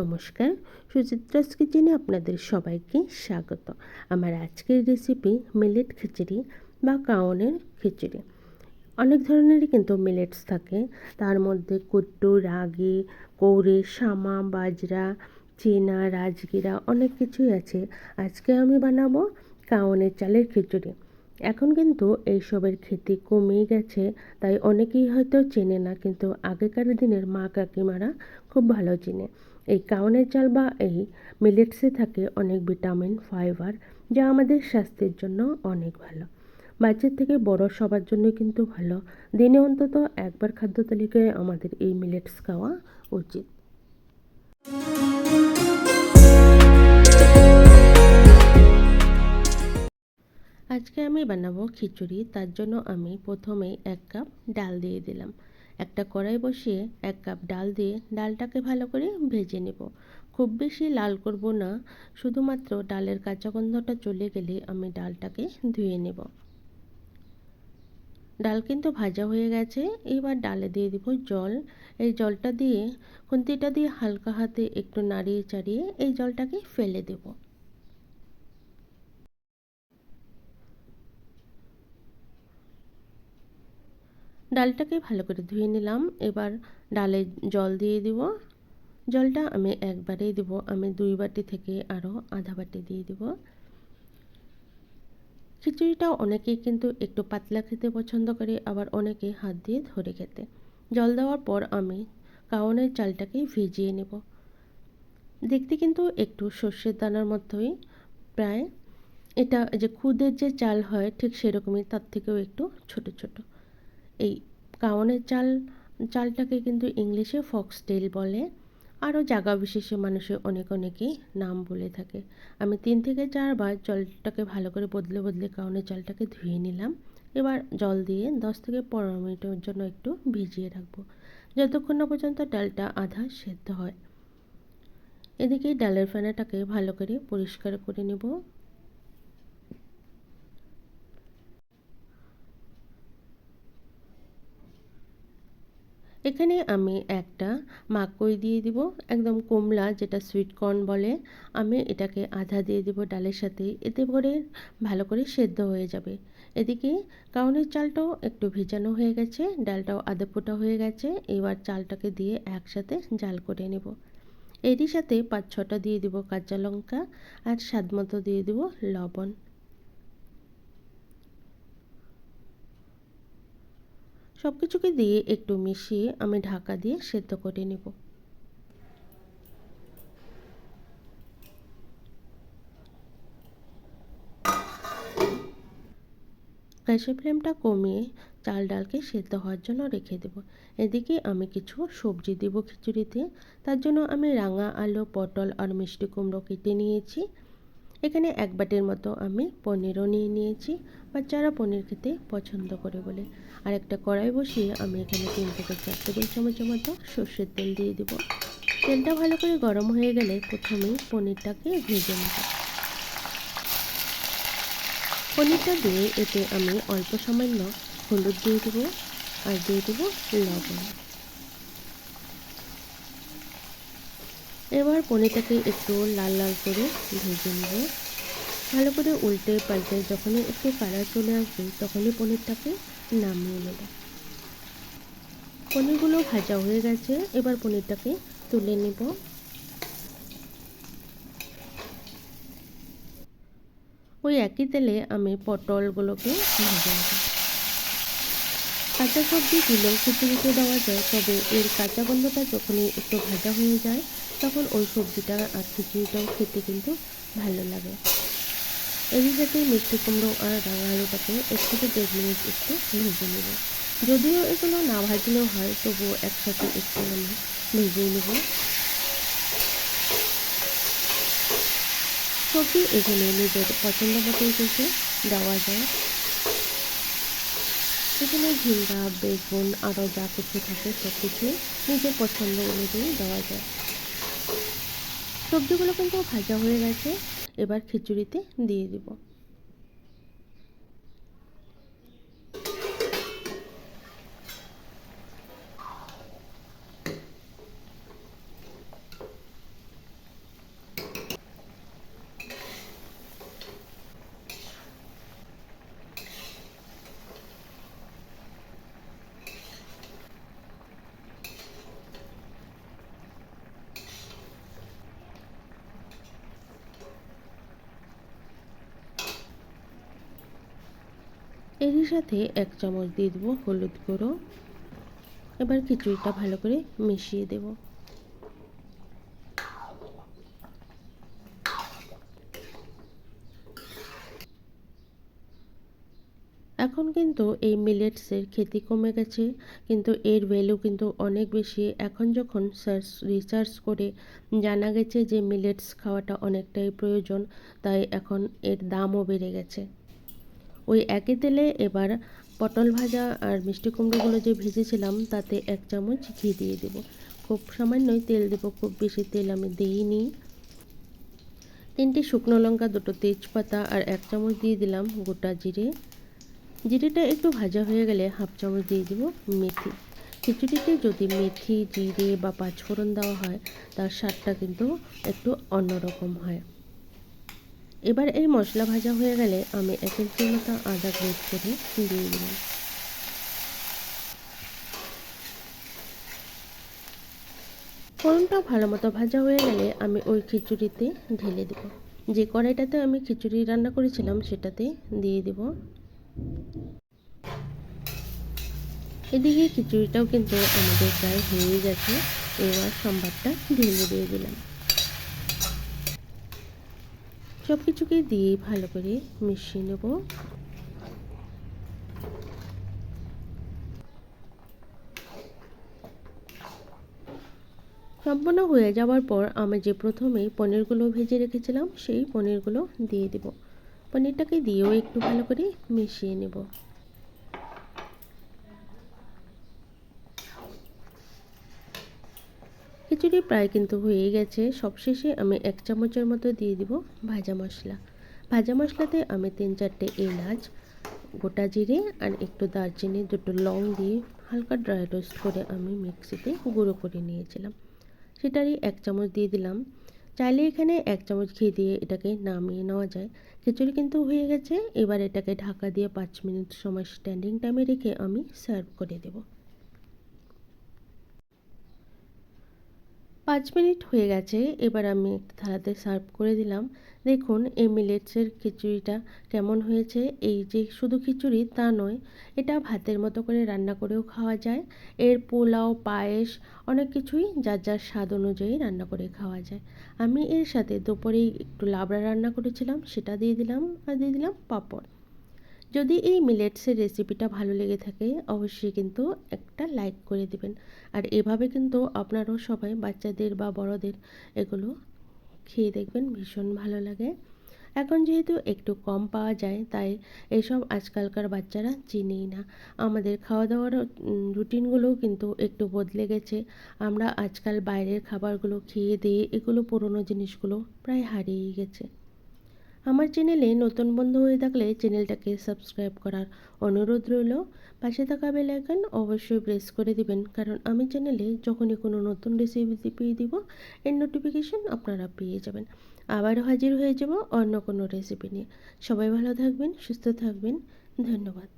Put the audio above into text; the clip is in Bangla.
নমস্কার, সুচিত্রাস কিচেনে আপনাদের সবাইকে স্বাগত। আমার আজকের রেসিপি মিলেট খিচুড়ি বা কাওনের খিচুড়ি। অনেক ধরনেরই কিন্তু মিলেটস থাকে, তার মধ্যে কুট্টু, রাগি, কৌড়ি, সামা, বাজরা, চীনা, রাজগীরা অনেক কিছুই আছে। আজকে আমি বানাবো কাওনের চালের খিচুড়ি। এখন কিন্তু এইসবের খেতি কমেই গেছে, তাই অনেকেই হয়তো চেনে না, কিন্তু আগেকার দিনের মা কাকিমারা খুব ভালো চেনে। এই কাওনের চাল বা এই মিলেটসে থাকে অনেক ভিটামিন, ফাইবার, যা আমাদের স্বাস্থ্যের জন্য অনেক ভালো। বাচ্চার থেকে বড় সবার জন্যই কিন্তু ভালো। দিনে অন্তত একবার খাদ্য তালিকায় আমাদের এই মিলেটস খাওয়া উচিত। আজকে আমি বানাবো খিচুড়ি। তার জন্য আমি প্রথমে 1 কাপ ডাল দিয়ে দিলাম। একটা কড়াই বসিয়ে 1 কাপ ডাল দিয়ে ডালটাকে ভালো করে ভেজে নেব। খুব বেশি লাল করব না, শুধুমাত্র ডালের কাঁচা গন্ধটা চলে গেলে আমি ডালটাকে ধুয়ে নেব। ডাল কিন্তু ভাজা হয়ে গেছে। এবার ডালে দিয়ে দিব জল। এই জলটা দিয়ে খুন্তিটা দিয়ে হালকা হাতে একটু নাড়িয়ে চাড়িয়ে এই জলটাকে ফেলে দেব। ডালটাকে ভালো করে ধুয়ে নিলাম। এবার ডালে জল দিয়ে দিব। জলটা আমি একবারেই দেব, আমি 2 বাটি থেকে আরও আধা বাটি দিয়ে দেব। খিচুড়িটা অনেকেই কিন্তু একটু পাতলা খেতে পছন্দ করে, আবার অনেকে হাত দিয়ে ধরে খেতে। জল দেওয়ার পর আমি কাওনের চালটাকে ভিজিয়ে নেব। দেখতে কিন্তু একটু সর্ষের দানার মতোই, প্রায় এটা যে খুদের যে চাল হয় ঠিক সেরকমই, তার থেকেও একটু ছোট ছোট। এই কাওনের চালটাকে কিন্তু ইংলিশে ফক্সটেল বলে। আরও জায়গা বিশেষে মানুষে অনেকেই নাম বলে থাকে। আমি 3 থেকে 4 বার জলটাকে ভালো করে বদলে বদলে কাওনের চালটাকে ধুয়ে নিলাম। এবার জল দিয়ে 10 থেকে 15 মিনিটের জন্য একটু ভিজিয়ে রাখবো, যতক্ষণ না পর্যন্ত ডালটা আধা সেদ্ধ হয়। এদিকে ডালের ফেনাটাকে ভালো করে পরিষ্কার করে নেব। এখানে আমি একটা মাকৈ দিয়ে দিব, একদম কমলা, যেটা সুইট কর্ন বলে। আমি এটাকে আধা দিয়ে দিব ডালের সাথে, এতে করে ভালো করে সেদ্ধ হয়ে যাবে। এদিকে কাউনের চালটাও একটু ভেজানো হয়ে গেছে, ডালটাও আধা ফোটা হয়ে গেছে। এবার চালটাকে দিয়ে একসাথে জাল করে নেব। এরই সাথে 5-6টা দিয়ে দিব কাঁচা লঙ্কা, আর স্বাদ মতো দিয়ে দিব লবণ। সব কিছুকে দিয়ে একটু মিশিয়ে আমি ঢাকা দিয়ে সেদ্ধ করে নেব। গ্যাসের ফ্লেমটা কমিয়ে চাল ডালকে সেদ্ধ হওয়ার জন্য রেখে দেব। এদিকে আমি কিছু সবজি দেব খিচুড়িতে। তার জন্য আমি রাঙা আলু, পটল আর মিষ্টি কুমড়ো কেটে নিয়েছি। এখানে 1 বাটির মতো আমি পনিরও নিয়ে নিয়েছি, বাচ্চারা পনির খেতে পছন্দ করে বলে। আর একটা কড়াই বসিয়ে আমি এখানে 3 থেকে 4 টেবিল চামচের মতো সর্ষের তেল দিয়ে দেব। তেলটা ভালো করে গরম হয়ে গেলে প্রথমেই পনিরটাকে ভেজে নেব। পনিরটা দিয়ে এতে আমি অল্প সামান্য হলুদ দিয়ে দেবো, আর দিয়ে দেবো লবণ। এবার পনিরটাকে একটু লাল লাল করে ভেজে নেব। ভালো করে উল্টে পাল্টে যখনই একটু কালার চলে আসবে তখনই পনিরটাকে নামিয়ে নেব। পনিরগুলো ভাজা হয়ে গেছে, এবার পনিরটাকে তুলে নেব। ওই একই তেলে আমি পটলগুলোকে ভেজে নেব। কাঁচা সবজি দিলেও খিচুড়িতে দেওয়া যায়, তবে এর কাঁচা গন্ধটা যখনই একটু ভাজা হয়ে যায় তখন ওই সবজিটা আর খিচুড়িটাও খেতে কিন্তু ভালো লাগে। এরই সাথে মিষ্টি কুমড়ো আর রাঙা আলুটাকে 1 থেকে 1.5 মিনিট একটু ভেজে নেব। যদিও এগুলো না ভাজলেও হয়, তবুও একসাথে একটু আমি ভেজে নেব। সবজি এখানে নিজের পছন্দ মতোই কিন্তু দেওয়া যায়। এখানে ঝিঙ্গা, বেগুন, আরও যা কিছু থাকে সব কিছুই নিজের পছন্দ অনুযায়ী দেওয়া যায়। সবজিগুলো কিন্তু ভাজা হয়ে গেছে, এবার খিচুড়িতে দিয়ে দিব। এরই সাথে 1 চামচ দিয়ে দেবো হলুদ গুঁড়ো। এবার খিচুড়িটা ভালো করে মিশিয়ে দেব। এখন কিন্তু এই মিলেটসের খেতি কমে গেছে, কিন্তু এর ভ্যালু কিন্তু অনেক বেশি। এখন যখন রিসার্চ করে জানা গেছে যে মিলেটস খাওয়াটা অনেকটাই প্রয়োজন, তাই এখন এর দামও বেড়ে গেছে। ওই একই তেলে এবার পটল ভাজা আর মিষ্টি কুমড়োগুলো যে ভেজেছিলাম তাতে 1 চামচ ঘি দিয়ে দেব। খুব সামান্যই তেল দেব, খুব বেশি তেল আমি দিইনি। 3টে শুকনো লঙ্কা, 2টো তেজপাতা আর 1 চামচ দিয়ে দিলাম গোটা জিরে। জিরেটা একটু ভাজা হয়ে গেলে 1/2 চামচ দিয়ে দেব মেথি। খিচুড়িতে যদি মেথি, জিরে বা পাঁচফোড়ন দেওয়া হয় তার স্বাদটা কিন্তু একটু অন্যরকম হয়। এবার এই মশলা ভাজা হয়ে গেলে আমি 1 ইঞ্চির মতো আদা গ্রেট করে দিয়ে দিলাম। ফোড়নটা ভালো মতো ভাজা হয়ে গেলে আমি ওই খিচুড়িতে ঢেলে দেব। যে কড়াইটাতে আমি খিচুড়ি রান্না করেছিলাম সেটাতে দিয়ে দেব। এদিকে খিচুড়িটাও কিন্তু আমাদের প্রায় হয়ে গেছে। এবার সম্বারটা ঢেলে দিয়ে দিলাম। সব কিছুকে দিয়ে ভালো করে মিশিয়ে নেব। সম্পূর্ণ হয়ে যাওয়ার পর আমি যে প্রথমেই পনিরগুলো ভেজে রেখেছিলাম সেই পনিরগুলো দিয়ে দেব। পনিরটাকে দিয়েও একটু ভালো করে মিশিয়ে নেব। খিচুড়ি প্রায় কিন্তু হয়ে গেছে। সবশেষে আমি 1 চামচের মতো দিয়ে দিব ভাজা মশলা। ভাজা মশলাতে আমি 3-4টে এলাচ, গোটা জিরে আর একটু দারচিনি, 2টো লং দিয়ে হালকা ড্রাই রোস্ট করে আমি মিক্সিতে গুঁড়ো করে নিয়েছিলাম। সেটারই 1 চামচ দিয়ে দিলাম। চাইলে এখানে 1 চামচ ঘি দিয়ে এটাকে নামিয়ে নেওয়া যায়। খিচুড়ি কিন্তু হয়ে গেছে। এবার এটাকে ঢাকা দিয়ে 5 মিনিট সময় স্ট্যান্ডিং টাইমে রেখে আমি সার্ভ করে দেব। 5 মিনিট হয়ে গেছে। এবার আমি একটা থালাতে সার্ভ করে দিলাম। দেখুন এই মিলেটসের খিচুড়িটা কেমন হয়েছে। এই যে শুধু খিচুড়ি তা নয়, এটা ভাতের মতো করে রান্না করেও খাওয়া যায়। এর পোলাও, পায়েস অনেক কিছুই যার যার স্বাদ অনুযায়ী রান্না করে খাওয়া যায়। আমি এর সাথে দুপুরেই একটু লাবড়া রান্না করেছিলাম, সেটা দিয়ে দিলাম আর দিয়ে দিলাম পাঁপড়। যদি এই মিলেটসের রেসিপিটা ভালো লেগে থাকে অবশ্যই কিন্তু একটা লাইক করে দিবেন। আর এভাবে কিন্তু আপনারাও সবাই বাচ্চাদের বা বড়দের এগুলো খেয়ে দেখবেন, ভীষণ ভালো লাগে। এখন যেহেতু একটু কম পাওয়া যায় তাই এসব আজকালকার বাচ্চারা চিনেই না। আমাদের খাওয়া দাওয়ার রুটিনগুলোও কিন্তু একটু বদলে গেছে। আমরা আজকাল বাইরের খাবারগুলো খেয়ে দিয়ে এগুলো পুরনো জিনিসগুলো প্রায় হারিয়েই গেছে। আমার চ্যানেলে নতুন বন্ধু হয়ে থাকলে চ্যানেলটাকে সাবস্ক্রাইব করার অনুরোধ রইল। পাশে থাকা বেল আইকন অবশ্যই প্রেস করে দিবেন, কারণ আমি চ্যানেলে যখনই কোনো নতুন রেসিপি দিব এর নোটিফিকেশন আপনারা পেয়ে যাবেন। আবারও হাজির হয়ে যাব অন্য কোনো রেসিপি নিয়ে। সবাই ভালো থাকবেন, সুস্থ থাকবেন। ধন্যবাদ।